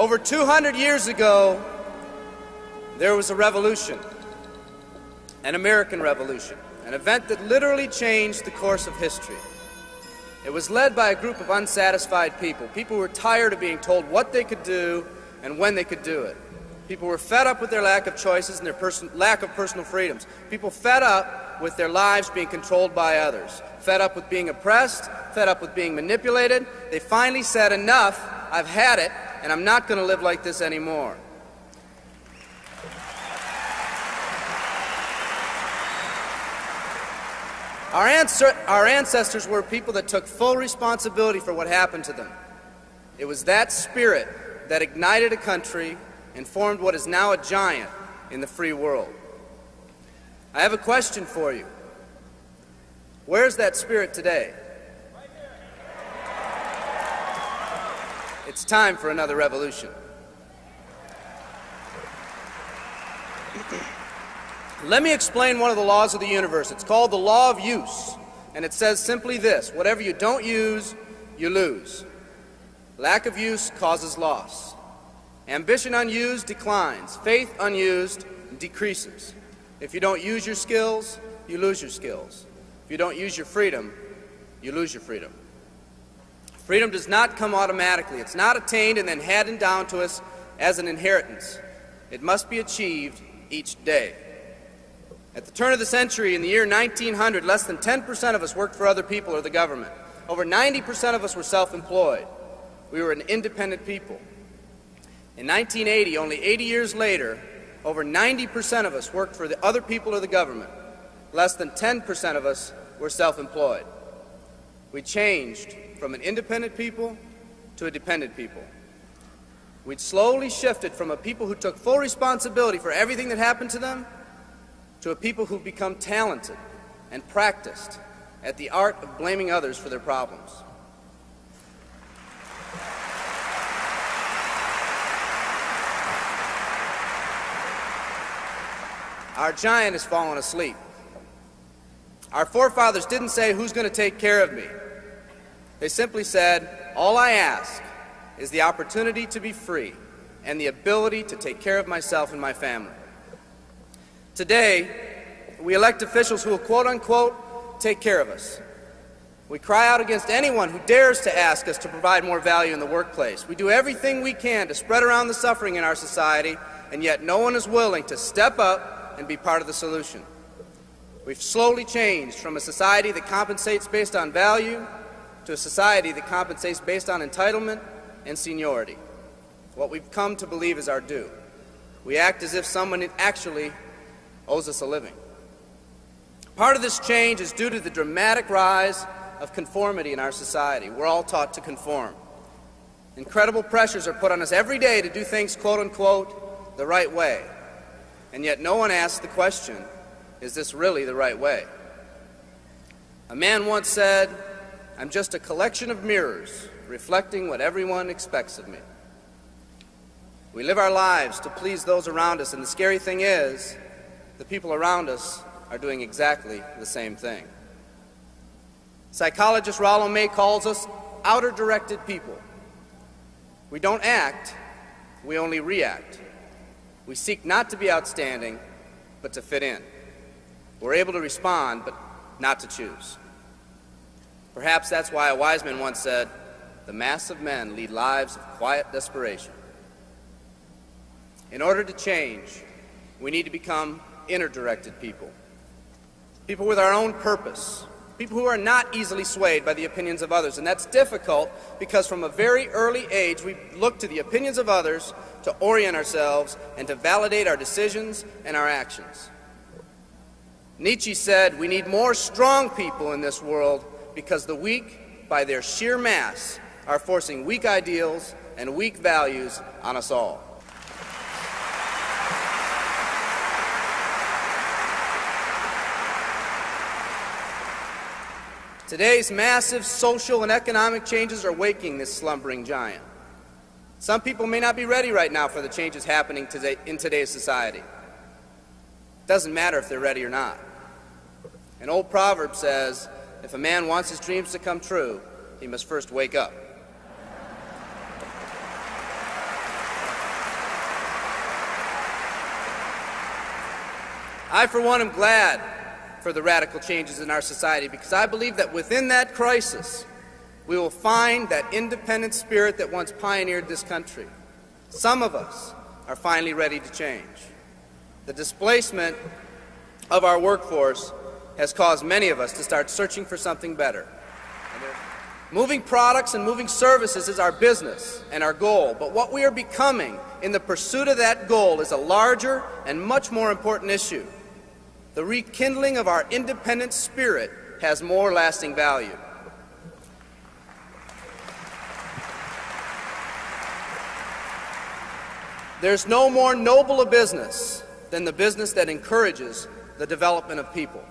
Over 200 years ago, there was a revolution, an American Revolution, an event that literally changed the course of history. It was led by a group of unsatisfied people. People who were tired of being told what they could do and when they could do it. People were fed up with their lack of choices and their lack of personal freedoms. People fed up with their lives being controlled by others. Fed up with being oppressed, fed up with being manipulated. They finally said, enough, I've had it, and I'm not going to live like this anymore. Our ancestors were people that took full responsibility for what happened to them. It was that spirit that ignited a country and formed what is now a giant in the free world. I have a question for you. Where's that spirit today? It's time for another revolution. Let me explain one of the laws of the universe. It's called the law of use, and it says simply this: whatever you don't use, you lose. Lack of use causes loss. Ambition unused declines. Faith unused decreases. If you don't use your skills, you lose your skills. If you don't use your freedom, you lose your freedom. Freedom does not come automatically. It's not attained and then handed down to us as an inheritance. It must be achieved each day. At the turn of the century, in the year 1900, less than 10% of us worked for other people or the government. Over 90% of us were self-employed. We were an independent people. In 1980, only 80 years later, over 90% of us worked for the other people or the government. Less than 10% of us were self-employed. We changed from an independent people to a dependent people. We'd slowly shifted from a people who took full responsibility for everything that happened to them to a people who've become talented and practiced at the art of blaming others for their problems. Our giant has fallen asleep. Our forefathers didn't say, who's going to take care of me? They simply said, all I ask is the opportunity to be free and the ability to take care of myself and my family. Today, we elect officials who will quote-unquote take care of us. We cry out against anyone who dares to ask us to provide more value in the workplace. We do everything we can to spread around the suffering in our society, and yet no one is willing to step up and be part of the solution. We've slowly changed from a society that compensates based on value to a society that compensates based on entitlement and seniority. What we've come to believe is our due. We act as if someone actually owes us a living. Part of this change is due to the dramatic rise of conformity in our society. We're all taught to conform. Incredible pressures are put on us every day to do things, quote-unquote, the right way. And yet no one asks the question, is this really the right way? A man once said, I'm just a collection of mirrors reflecting what everyone expects of me. We live our lives to please those around us, and the scary thing is, the people around us are doing exactly the same thing. Psychologist Rollo May calls us outer-directed people. We don't act, we only react. We seek not to be outstanding, but to fit in. We're able to respond, but not to choose. Perhaps that's why a wise man once said, the mass of men lead lives of quiet desperation. In order to change, we need to become inner-directed people. People with our own purpose. People who are not easily swayed by the opinions of others. And that's difficult because from a very early age we look to the opinions of others to orient ourselves and to validate our decisions and our actions. Nietzsche said, we need more strong people in this world because the weak, by their sheer mass, are forcing weak ideals and weak values on us all. Today's massive social and economic changes are waking this slumbering giant. Some people may not be ready right now for the changes happening today in today's society. It doesn't matter if they're ready or not. An old proverb says, if a man wants his dreams to come true, he must first wake up. I, for one, am glad for the radical changes in our society because I believe that within that crisis, we will find that independent spirit that once pioneered this country. Some of us are finally ready to change. The displacement of our workforce has caused many of us to start searching for something better. Moving products and moving services is our business and our goal, but what we are becoming in the pursuit of that goal is a larger and much more important issue. The rekindling of our independent spirit has more lasting value. There's no more noble a business than the business that encourages the development of people.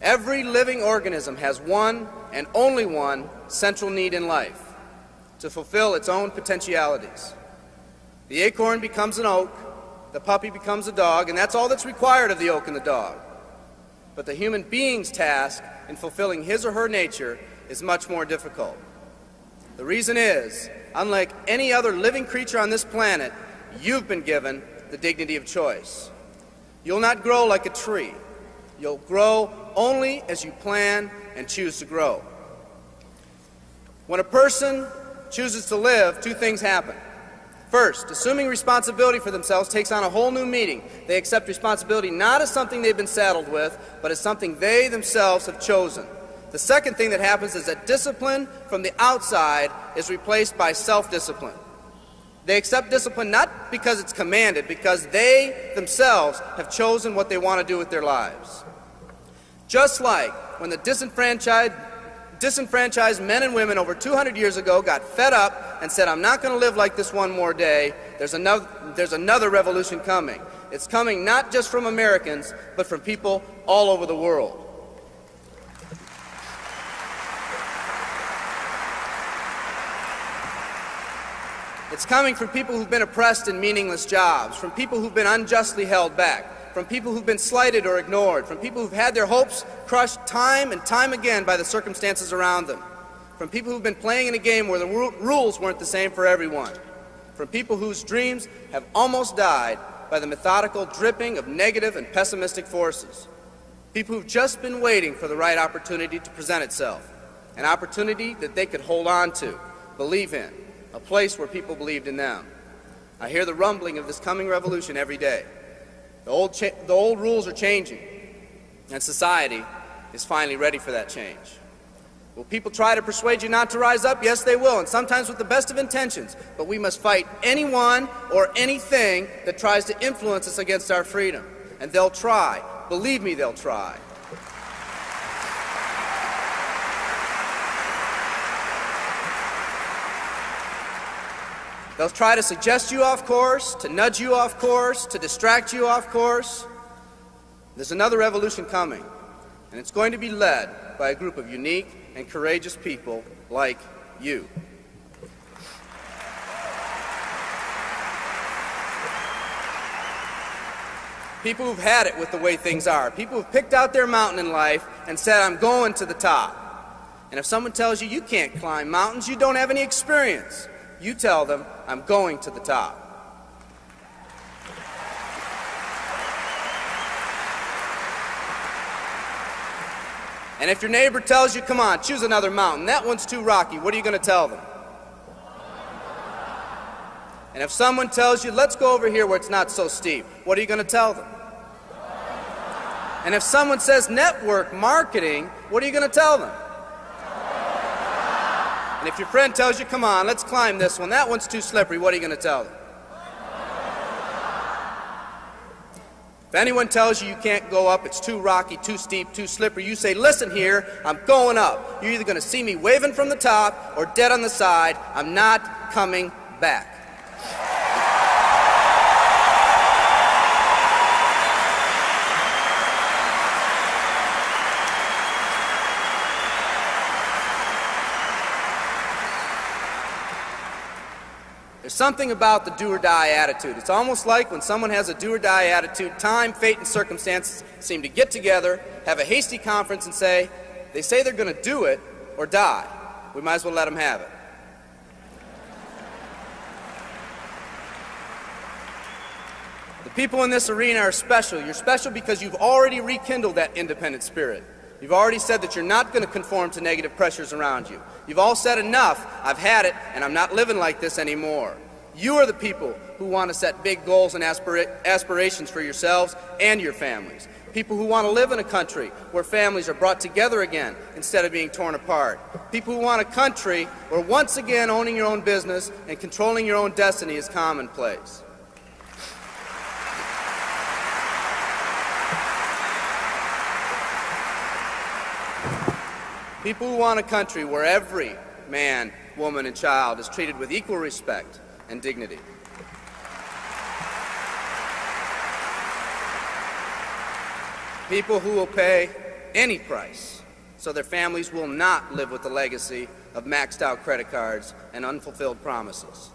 Every living organism has one and only one central need in life: to fulfill its own potentialities. The acorn becomes an oak, the puppy becomes a dog, and that's all that's required of the oak and the dog. But the human being's task in fulfilling his or her nature is much more difficult. The reason is, unlike any other living creature on this planet, you've been given the dignity of choice. You'll not grow like a tree. You'll grow only as you plan and choose to grow. When a person chooses to live, two things happen. First, assuming responsibility for themselves takes on a whole new meaning. They accept responsibility not as something they've been saddled with, but as something they themselves have chosen. The second thing that happens is that discipline from the outside is replaced by self-discipline. They accept discipline not because it's commanded, because they themselves have chosen what they want to do with their lives. Just like when the disenfranchised men and women over 200 years ago got fed up and said, I'm not going to live like this one more day, there's another revolution coming. It's coming not just from Americans, but from people all over the world. It's coming from people who've been oppressed in meaningless jobs, from people who've been unjustly held back, from people who've been slighted or ignored, from people who've had their hopes crushed time and time again by the circumstances around them, from people who've been playing in a game where the rules weren't the same for everyone, from people whose dreams have almost died by the methodical dripping of negative and pessimistic forces, people who've just been waiting for the right opportunity to present itself, an opportunity that they could hold on to, believe in, a place where people believed in them. I hear the rumbling of this coming revolution every day. The old rules are changing, and society is finally ready for that change. Will people try to persuade you not to rise up? Yes, they will, and sometimes with the best of intentions. But we must fight anyone or anything that tries to influence us against our freedom. And they'll try. Believe me, they'll try. They'll try to suggest you off course, to nudge you off course, to distract you off course. There's another revolution coming, and it's going to be led by a group of unique and courageous people like you. People who've had it with the way things are. People who've picked out their mountain in life and said, I'm going to the top. And if someone tells you you can't climb mountains, you don't have any experience. You tell them, I'm going to the top. And if your neighbor tells you, come on, choose another mountain, that one's too rocky, what are you going to tell them? And if someone tells you, let's go over here where it's not so steep, what are you going to tell them? And if someone says network marketing, what are you going to tell them? And if your friend tells you, come on, let's climb this one, that one's too slippery, what are you going to tell them? If anyone tells you you can't go up, it's too rocky, too steep, too slippery, you say, listen here, I'm going up. You're either going to see me waving from the top or dead on the side. I'm not coming back. There's something about the do-or-die attitude. It's almost like when someone has a do-or-die attitude, time, fate, and circumstances seem to get together, have a hasty conference, and say, they say they're going to do it or die. We might as well let them have it. The People in this arena are special. You're special because you've already rekindled that independent spirit. You've already said that you're not going to conform to negative pressures around you. You've all said enough, I've had it, and I'm not living like this anymore. You are the people who want to set big goals and aspirations for yourselves and your families. People who want to live in a country where families are brought together again instead of being torn apart. People who want a country where once again owning your own business and controlling your own destiny is commonplace. People who want a country where every man, woman, and child is treated with equal respect and dignity. People who will pay any price so their families will not live with the legacy of maxed out credit cards and unfulfilled promises.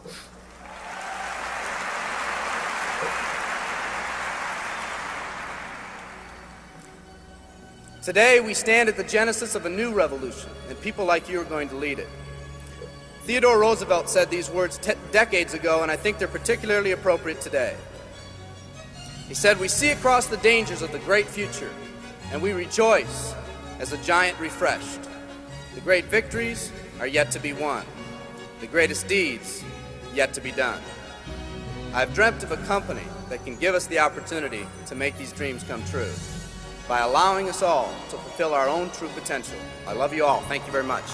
Today, we stand at the genesis of a new revolution, and people like you are going to lead it. Theodore Roosevelt said these words decades ago, and I think they're particularly appropriate today. He said, "We see across the dangers of the great future, and we rejoice as a giant refreshed. The great victories are yet to be won, the greatest deeds yet to be done. I've dreamt of a company that can give us the opportunity to make these dreams come true by allowing us all to fulfill our own true potential. I love you all. Thank you very much."